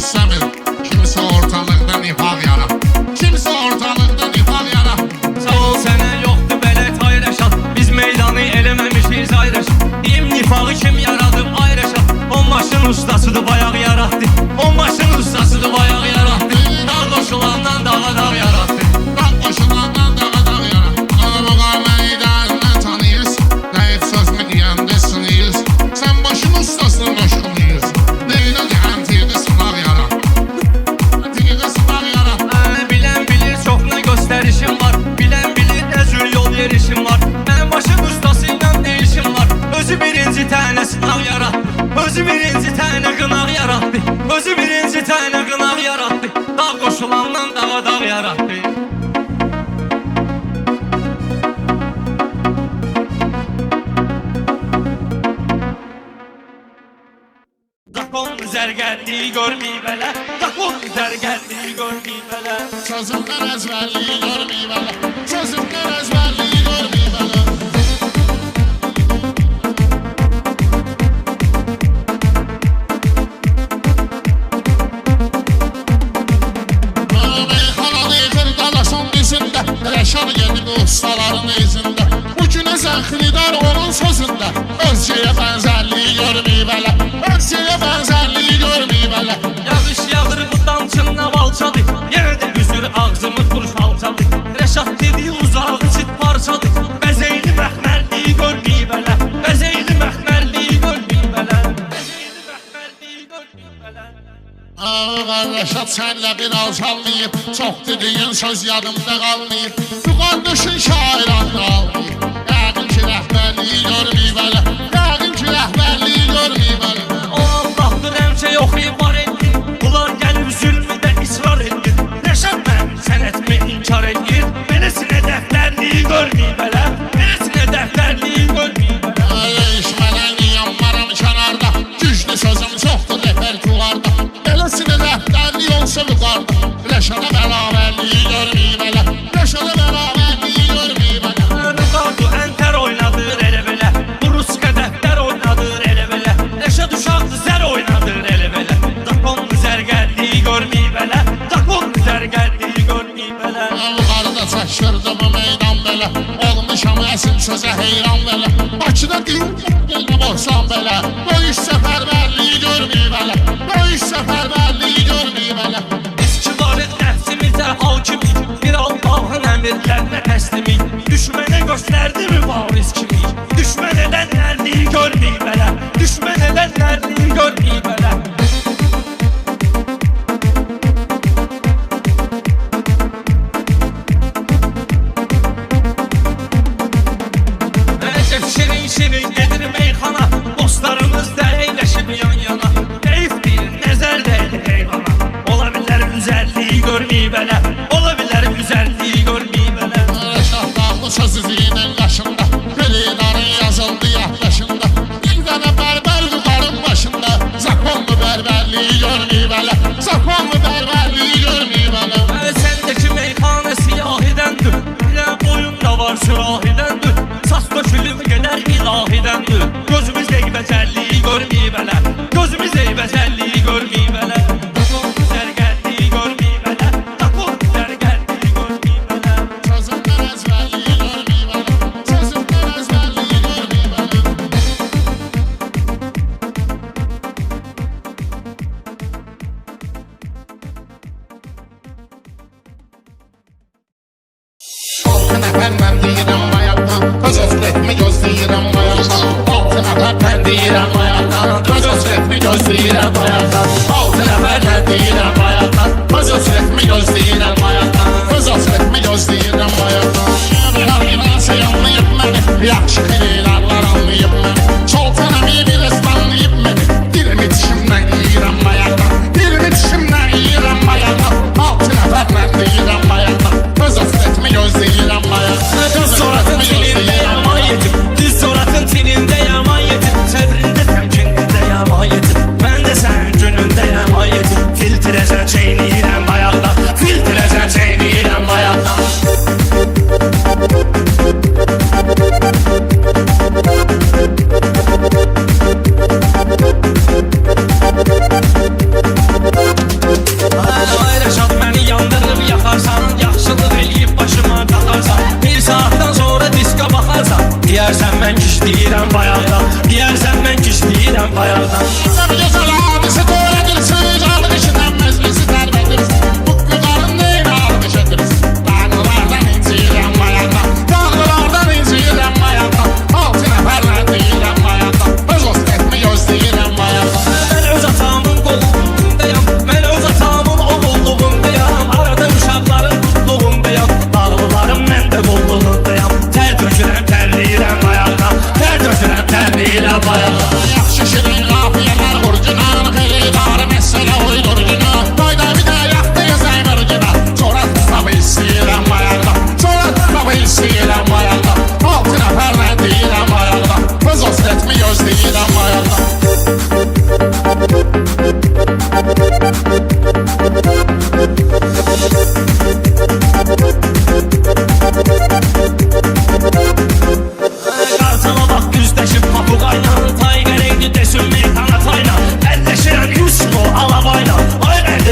istəmir. Kimsə ortalıqda nifaq yara, kimsə ortalıqda nifaq yara. Sağ ol sənə yoxdur belə tayrəşat, biz meydanı eləməmişiz ayrəşat. Deyim nifağı kim yaradıb ayrəşat, on maşın ustasıdır bayaq yarattı, on maşın ustasıdır bayaq yarattı. Dağ qoşulandan dağa dağ yarattı, dağ qoşulandan dağa dağ yara. Ana bu qarmayı dərindən tanıyırız, deyib sözümü deyəndə sınıyırız. Sən başın ustasını məşğuluyuz, neylə gələn tirdə sınaq yara, tirdə sınaq yara. Bilən bilir çox nə göstərişim var, bilən bilir nə cür yol yerişim var. Mənim başın ustasıyla nə işim var, özü birinci tənə sınaq yarattı, özü birinci tənə qınaq yarattı, özü birinci tənə qınaq yarattı. Dağ qoşulandan dağa dağ yarattı. Zakon zərgərliyi görməyib elə, zakon zərgərliyi görməyib elə. Sözümdən əzvərliyi görməyib elə, sözümdən əzvərliyi görməyib elə. Meyxananı yıxır qalasın dizində, rəşan gedib ustaların izində. Bu günə zəxridar onun sözündə, özcəyə bənzərliyi görməyib elə, özcəyə bənzərliyi görməyib elə. Yağış yağır bu damçınla balçadı, yenə də üzür ağzımı turuş alçadı. Rəşad dediyi uzağı çit parçadı, bəzeyli məxmərliyi görməyib elə, bəzeyli məxmərliyi görməyib elə, bəzeyli məxmərliyi görməyib elə. Rəşad sənlə bir alçalmayıb, çox dediyin söz yadımda qalmayıb. Bu qardaşın şairanı almayıb, yəqin ki rəhbərliyi görməyib elə, yəqin ki rəhbərliyi görməyib elə. O Allahdır həmçə yoxlayıb var edir, bunlar gəlib zülmüdə israr edir. Rəşad mənim sənətimi inkar edir, beləsinə dəftərliyi görməyib elə, beləsinə dəftərliyi görməyib elə. Dəyişmələn yanmaram kənarda, güclü sözüm çoxdur repertuarda. Beləsinə dəftərliyi olsa vüqarda, Rəşada bərabərliyi görməyib elə, Rəşada bərabərliyi görməyib elə. Rüqardu əntər oynadır elə belə, bu ruska dəftər oynadır elə belə. Rəşad uşaqdır zər oynadır elə belə, zakon zərgərliyi görməyib elə, zakon zərgərliyi görməyib elə. Yuxarıda çəkirdim meydan belə, olmuşam əsil sözə heyran belə. Bakıda deyim, gəlmə borsan belə, döyüş səfərbərliyi görməyib elə, döyüş səfərbərliyi görməyib elə. Biz kibarıq nəfsimizə hakimik, bir Allahın əmirlərinə təslimik. Düşmənə göstərdi mübariz kimi, düşmən edənlərliyi görməyib elə, düşmən edənlərliyi görməyib elə. Əcəb şirin şirin gedir meyxana, dostlarımız da eyləşib yan yana. Keyif bir nəzər dəydi heyvana, ola bilər üzərliyi görməyib elə, ola bilər üzərliyi görməyib elə. Rəşad dağlı sözü zinin qaşında, Gülüdarın yazıldı yaddaşında. Bir dənə bərbər vüqarın başında, zakonlu bərbərliyi görməyib elə, zakonlu bərbərliyi görməyib elə. Səndəki meyxanə siyahidəndir, elə boyunda var sürahidəndir. Saç dökülüb gedər ilahidəndir, gözümüz eybəcərliyi görməyib elə, gözümüz eybəcərliyi görməyib elə. Zakon zərgərliyi görməyib elə, zakon zərgərliyi görməyib elə. Sözümdən əzvərliyi görməyib elə, sözümdən əzvərliyi görməyib elə. Altı nəfər mən deyirəm bayaqdan, öz özlətmi gözləyirəm bayaqdan. Altı nəfər mən deyirəm bayaqdan, öz özlətmi gözləyirəm bayaqdan. Altı nəfər mən deyirəm bayaqdan, öz özlətmi gözləyirəm bayaqdan. Öz özlətmi gözləyirəm bayaqdan. Hərginəsə yanlayıb məni, yaxşı xeyirlər anlayıb məni. Çoltanəmi bir ıslanlayıb məni, dilimi dişimdən yiyirəm bayaqdan, dilimi dişimdən yiyirəm bayaqdan. Altı nəfər mən deyirəm bayaqdan, öz özlətmi gözləyirəm bayaqdan. Düz soratın tilində yaman yetim, düz soratın tilində yaman yetim. Səbrində təmkinində yaman yetim, mən də sənin günündə yaman yetim.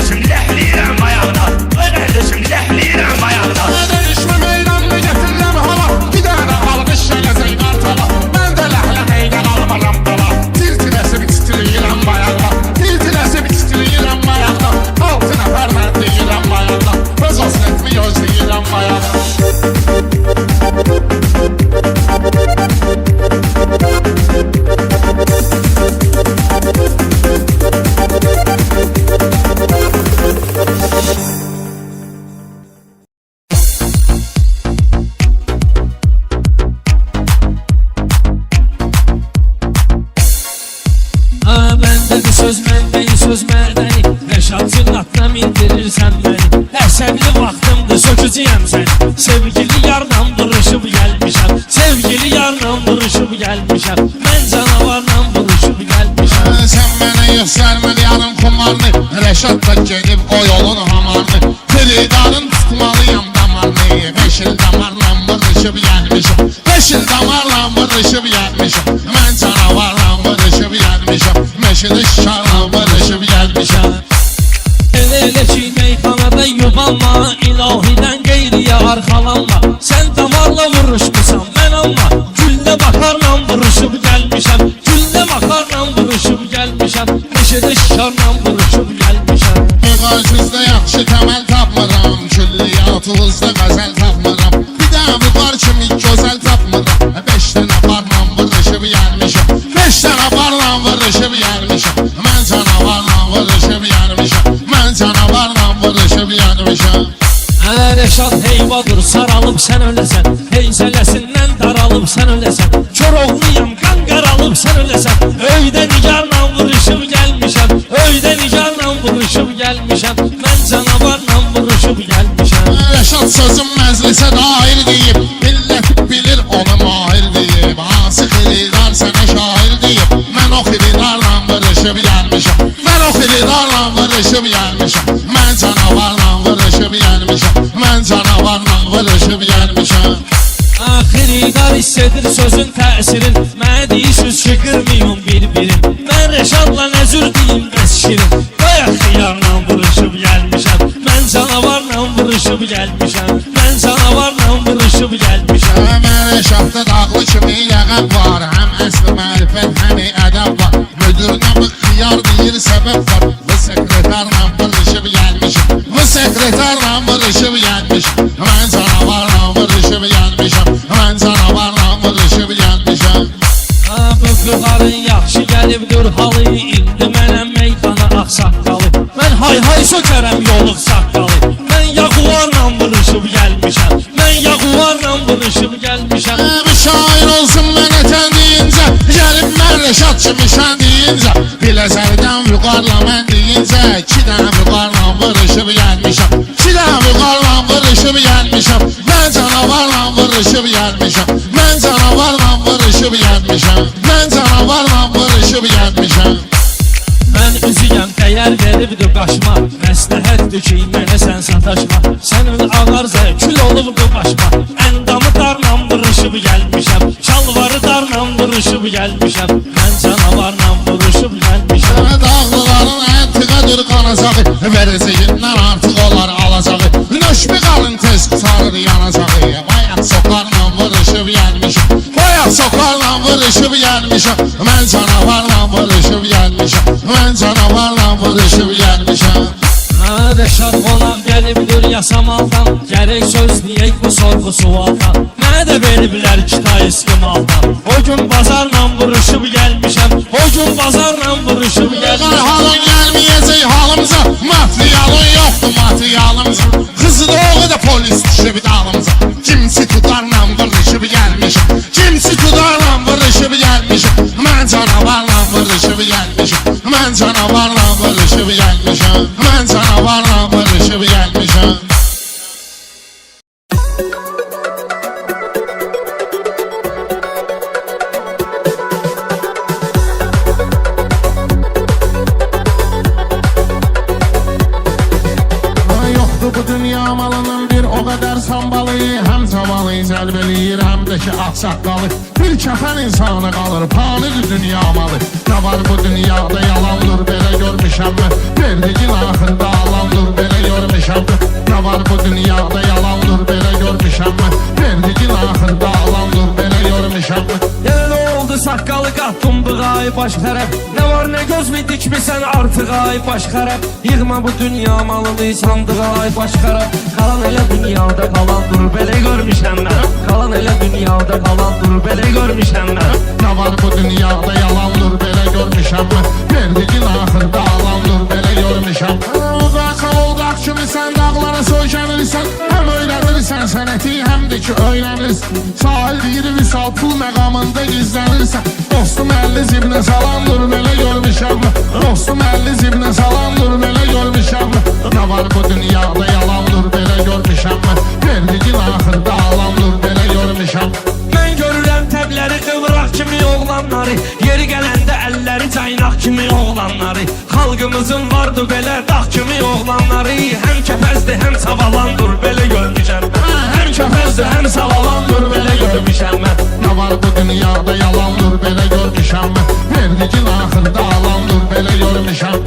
kardeşim lehliyirəm ayağına. Ay kardeşim lehliyirəm ayağına. Değişmem eylemle getirirəm hala. Bir tane almış şelezey kartala. Ben de lehle heyden almaram bala. Tir-tiresi bir titriyirəm bayaqda. Tir-tiresi bir titriyirəm bayaqda. Altı nəfər mən deyirəm bayaqda. Öz osletmi gözləyirəm bayaqda. Məndədir söz məndəyi söz mərdəni Rəşad cınnatla mindirirsən məni Əsəbli vaxtımdır sökücüyəm səni Sevgili yarla vuruşub gəlmişəm Sevgili yarla vuruşub gəlmişəm Mən canavarla vuruşub gəlmişəm Sen bana göstermeli yarın kumarını Reşat da gelip o yolun hamarını Fridarın tutmalıyım damarını Beşil damarla vuruşub gelmişim Beşil damarla vuruşub gelmişim Ben canavarla vuruşub gelmişim Meşil şarla vuruşub gelmişim Elə ki meyxanada yubanma İlahidən qeyriyə arxalanma Sən damarla vuruşmusan mən alma Güllə baxarla vuruşub gəlmişəm Güllə baxarla vuruşub gəlmişəm Meşədə şarla vuruşub gəlmişəm Müqayisizdə yaxşı təməl tapmıram Külliyatınızda qəzəl tapmıram Bir də bu qar kimi gözəl tapmıram Beş dənə barla vuruşub gəlmişəm Beş dənə barla vuruşub gəlmişəm Mən canavarla vuruşub gəlmişəm Mən canavarla vuruşub gəlmişəm Rəşad heyvadır saralıb sən öləsən Heyzələsindən daralıb sən öləsən Koroğluyam qan qaralıb sən öləsən Öydə nigarla vuruşub gəlmişəm Öydə nigarla vuruşub gəlmişəm Mən canavarla vuruşub gəlmişəm Rəşad sözüm məclisə dair deyib Millət bilir onu mahir deyib Hansı xilidar sənə şair deyib Mən o xilidarla vuruşub gəlmişəm Mən o xilidarla vuruşub gəlmişəm Mən canavarla vuruşub gəlmişəm Mən canavarla vuruşub gəlmişəm Xiridar hissedir sözün təsirin Mənə deyirsiniz ki qırmayın bir-birin Mən Rəşadla nəzür deyim bəs şirin Bayaq xiyarla vuruşub gəlmişəm Mən canavarla vuruşub gəlmişəm Mən canavarla vuruşub gəlmişəm Mən Rəşadda dağlı kimi yəqəb var Həm əsli mərifət həm ədəb var Müdürünə bu xiyar deyir səbəb var Bu sekretarla vuruşub gəlmişəm Bu sekretarla vuruşub gəlmişəm Mən canavarla vuruşub gəlmişəm Mən canavarla vuruşub gəlmişəm Bu qıvarın yaxşı gəlibdir halı İndi mənəm meyxana ağsaqqalı Mən hay-hay sökərəm yoluq saqqalı Mən yaquvarla vuruşub gəlmişəm Mən yaquvarla vuruşub gəlmişəm Bir şair olsun mənə tən deyincə Gəlib mən Rəşad kimi şən deyincə Biləcərdən vüqarla mən deyincə İki dənə vüqarla vuruşub gəlmişəm İki dənə vüqarla vuruşub gəlmişəm Mən canavarla vuruşub gəlmişəm Mən canavarla vuruşub gəlmişəm Mən canavarla vuruşub gəlmişəm Mən üzüyəm dəyər veribdir qaşma Məsləhətdir ki mənə sən sataşma Sənin ağarza kül olub bu başma Əndamı darla vuruşub gəlmişəm Çalvarı darla vuruşub gəlmişəm Mən canavarla vuruşub gəlmişəm Dağlıların əntiqədir qanacağı Verəcəyindən artıq olar alacağı Nöşbü qalın tez qısarır yanacağı Bayaq soqarla vuruşub gəlmişəm Bayaq soqarla vuruşub gəlmişəm Mən canavarla vuruşub gəlmişəm Mən canavarla vuruşub gəlmişəm Rəşad qonaq gəlibdir yasamaldan Gərək söz deyək bu sorğu sualdan Mənə də veriblər kitay istimaldan O gün bazarla vuruşub gəlmişəm O gün bazarla vuruşub gəlmişəm Halın gəlməyəcək halımıza Matriyalın yoxdur matriyalımıza Qızı doğu da polis düşüb dalımıza Kimsi tutarla vuruşub gəlmişəm Kimsi tutarla vuruşub gəlmişəm Mən canavarla vuruşub gəlmişəm Mən canavarla vuruşub gəlmişəm Mən canavarla vuruşub gəlmişəm Bu dünya malının bir o kadar sambalı Hem camalı cəlbeliyir hem de ki aksaqqalı Bir kəfən insana qalır panidir dünya malı Ne var bu dünyada yalandır belə görmüşəm mən Verdiğin axırda alan Ne var bu dünyada yalandır belə görmüşəm mən. Verdigin axırda alandır belə görmüşəm mən. Yenə nə oldu saqqalı qatdımdı ay baş xərəb. Nə var nə göz mi dikmisən artıq ay baş xərəb. Yığma bu dünya malını sandığı ay baş xərəb. Qalan elə dünyada qalandır belə görmüşəm mən. Qalan elə dünyada qalandır belə görmüşəm mən. Ne var bu dünyada yalandır belə görmüşəm mən. Verdigin axırda alandır belə görmüşəm. Olqaq kimi sən dağlara söykənirsən. Həm öyrənirsən sənəti həm də ki öyrənirsən. Sahil deyir visal pul məqamında gizlənirsən. Dostum 50 zibnə salandır belə görmüşəm mən. Dostum 50 zibnə salandır belə görmüşəm mən. Ne var bu dünyada yalandır belə görmüşəm mən. Verdigin axırda alandır belə görmüşəm. Mən görürəm təbləri qıvraq kimi oğlanları. Yeri gələndə əlləri caynaq kimi oğlanları. Xalqımızın vardı belə dağ kimi oğlanları. Həm kəpəzdir həm savalandır belə görmüşəm mən. Həm kəpəzdir həm savalandır belə görmüşəm mən. Ne var bu dünyada yalandır belə görmüşəm mən. Verdigin axırda alandır belə görmüşəm.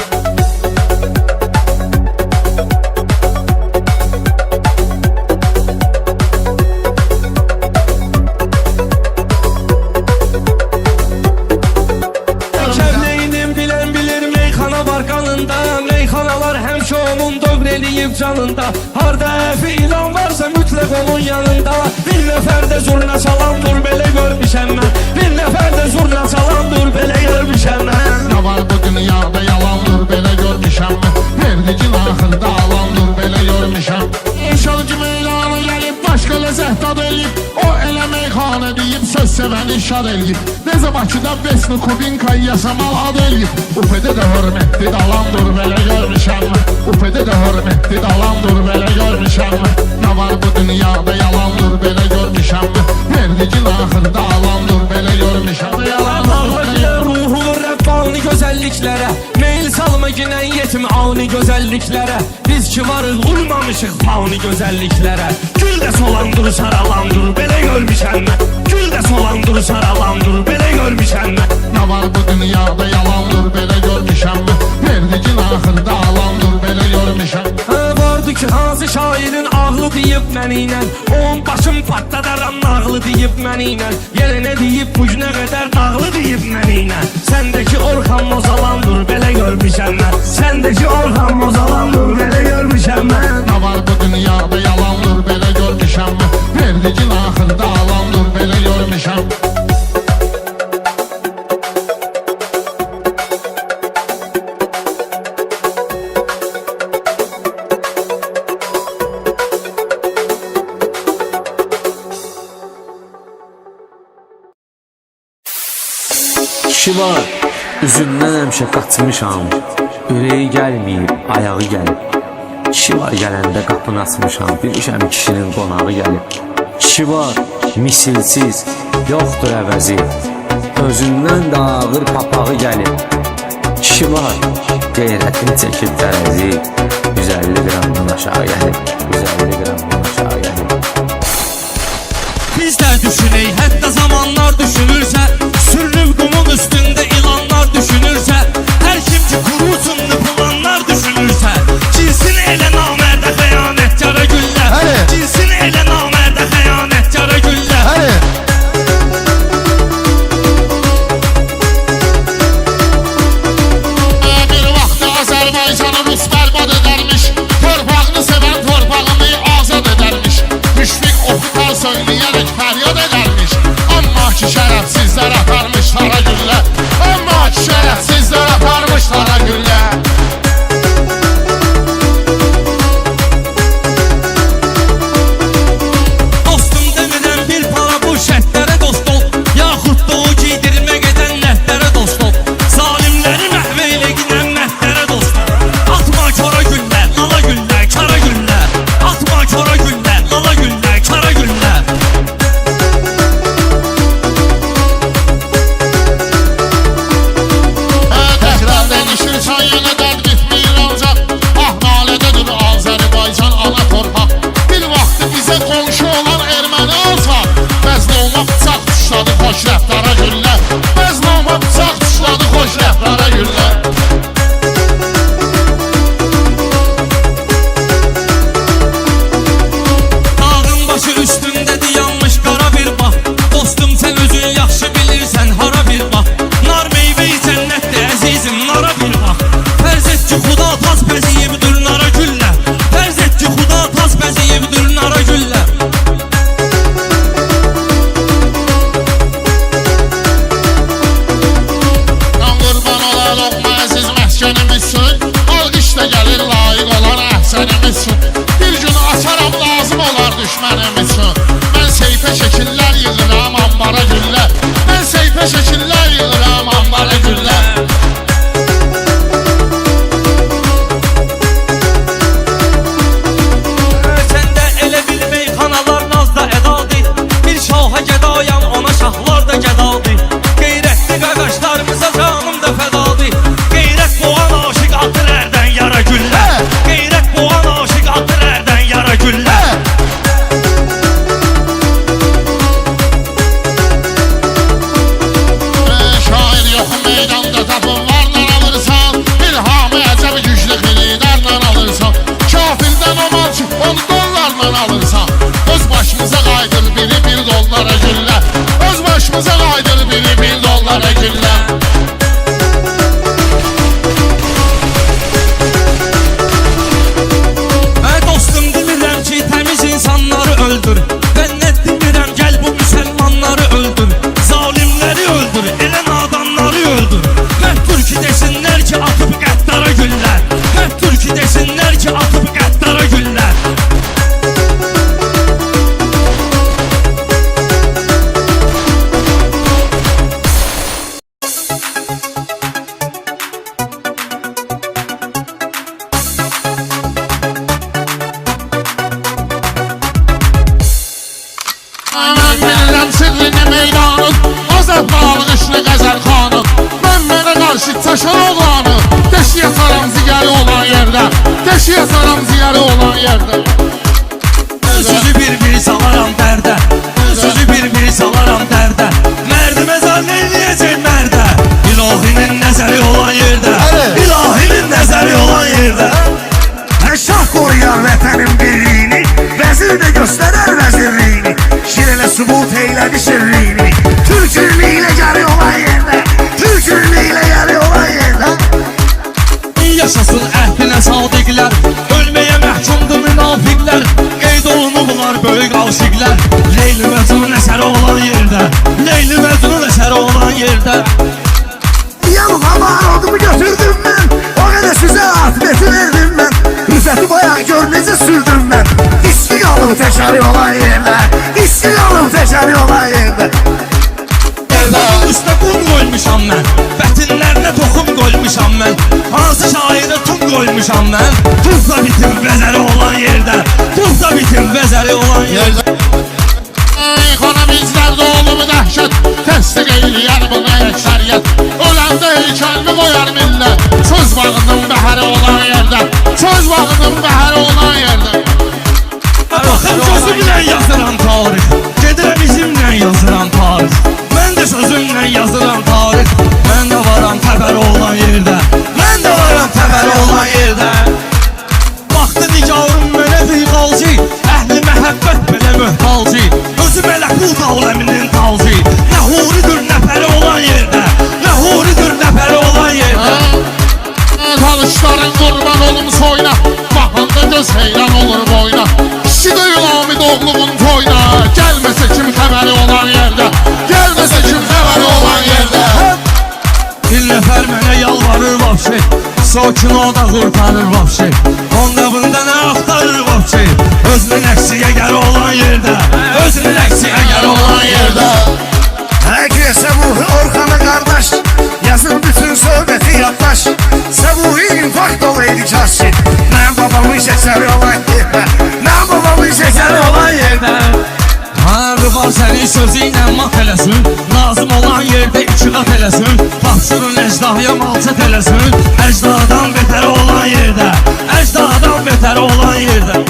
Kəvleyinin bilən bilir meyxana var qanında. Meyxanalar həmişə onun dövr eləyib canında. Harda əfi ilan varsa mütləq onun yanında. Bir nəfər də zurna salandır belə görmüşəm mən. Bir nəfər də zurna salandır belə görmüşəm mən. Ne var bu dünyada yalandır belə görmüşəm mən. Verdigin axırda alandır belə görmüşəm. İnşallah ki meydana gəlib başqa ləzzət dad eləyib. O elə meyxana deyib söz sevəni şad eləyib. Necə Bakıda Vesni Kubinka yasamal ad eləyib. Ufede də hörmətli dalandır belə görmüşəm mən. Ufede də hörmətli dalandır belə görmüşəm mən. Ne var bu dünyada yalandır belə görmüşəm mən. Verdigin axırda alandır belə görmüşəm. Ağlayır ruhunu Rəbbani gözəlliklərə. Meyl salma ginən yetim ani gözəlliklərə. Biz ki varıq uymamışıq fani gözəlliklərə. Gül də solandır saralandır belə görmüşəm mən. Gül də solandır saralandır belə görmüşəm mən. Ne var bu dünyada yalandır belə görmüşəm mən. Verdigin axırda alandır belə görmüşəm. Vardı ki hansı şairin ağlı deyib mənimlə. On başım patladaram nağlı deyib mənimlə. Yerinə deyib bugünə qədər nağlı deyib mənimlə. Səndəki Orxan Mozalandır belə görmüşəm mən. Səndəki Orxan Mozalandır belə görmüşəm mən. Ne var bu dünyada yalandır belə görmüşəm mən. Verdigin axırda alandır belə görmüşəm. Kişi var, üzündən həmişə qaçmışam. Ürəyi gəlməyib, ayağı gəlib. Kişi var gələndə qapını açmışam. Bilmişəm kişinin qonağı gəlib. Kişi var, misilsiz, yoxdur əvəzi. Özündən də ağır papağı gəlib. Kişi var, qeyrətini çəkib tərəzi. 150 qramdan aşağı gəlib. 150 qramdan aşağı gəlib. Biz də düşünək, hətta zamanlar düşünürsə. Sürünüb qumun üstündə ilanlar düşünürsə. Hər kim ki qurucunlu planlar düşünürsə. Cinsin elə namərdə xəyanətcara güllər. Cinsin elə namərdə xəyanətcara güllər. Bir vaxt Azərbaycanı Rus bərbad edərmiş. Torpağını sevən torpaq Bizi desinlər ki atıb qəddara güllər. Mən bilirəm sirrini meydanın, Azad bağlışlı qəzəl xanım. Mən mənə qarşı çaşan oğlanı, deşiyə saram ziyarı olan yerdə, deşiyə saram ziyarı olan yerdə. Sözü bir salaram dərdə, sözü bir salaram dərdə. Mərdi məzar neyləyəcək mərdə, İlahinin nəzəri olan yerdə, İlahinin nəzəri olan yerdə. Şah koruyar vətənin birliğini, vəzir de göstərer vəzirliğini, şirələ subut eylədi şirliğini, Türkürlüğüyle yarı olan yerdə, Türkürlüğüyle yarı olan yerdə. Yaşasın əhdinə sadiqlər, ölməyə məhkumdur münafiqlər, qeyd olunublar böyük aşiqlər. Leyli Məcnun əsəri olan yerdə, Leyli Məcnun əsəri olan yerdə. Yanım aman odumu götürdüm ben, o kadar size atibeti verdim ben, Rüfeti bayağı gör necə sürdüm ben, İstiqalım teşari olan yerdə, İstiqalım teşari olan yerdə. Bunun üstə qum qoymuşam mən, bətinlərinə toxum qoymuşam mən, hansı şairə tun qoymuşam mən. Tuzla bitim vəzəri olan yerdə, tuzla bitim vəzəri olan yerdə. Ekonomizlərdə olur dəhşət, təsdiq eyləyər bunu əksəriyyət. Öləndə heykəlmi qoyar millət, söz bağının bəhəri olan yerdə, söz bağının bəhəri olan yerdə. Baxın gözümlə yazıram tarix, gedirəm izimlə yazıram tarix. Mən də sözümlə yazıram tarix, mən də varam təbəri olan yerdə, mən də varam təbəri olan yerdə. Baxdı nigarım mənə bir qalcı, əhli məhəbbət belə möhtalcı, özü mələkut aləminin talcı. Nə huridir nəfəri olan yerdə, nə huridir nəfəri olan yerdə. Talışların qurban olum soyuna, baxanda göz heyran olur boyuna. Şidə Ülami doğluğun toyuna, gəlməsə kim xəbəri olan yerdə, gəlməsə kim xəbəri olan yerdə. Bir nəfər mənə yalvarır vapşi, sakin o da qurtarır vapşi. Onda bunda nə axtarır vapşi, özünün əksiyə gəri olan yerdə, özünün əksiyə gəri olan yerdə. Həqiqə Səbuhi Orxanı qardaş, yazın bütün söhbəti yaddaş, Səbuhi infakt olaydı kaşi, mən babamın şəkəri olan yerdə, mən babamın şəkəri olan yerdə. Harbi var sənin sözü ilə mat eləsin, lazım olan yerdə iki qat eləsin, tapşırın əcdahıya malçət eləsin, əcdadan betər olan yerdə, əcdadan betər olan yerdə.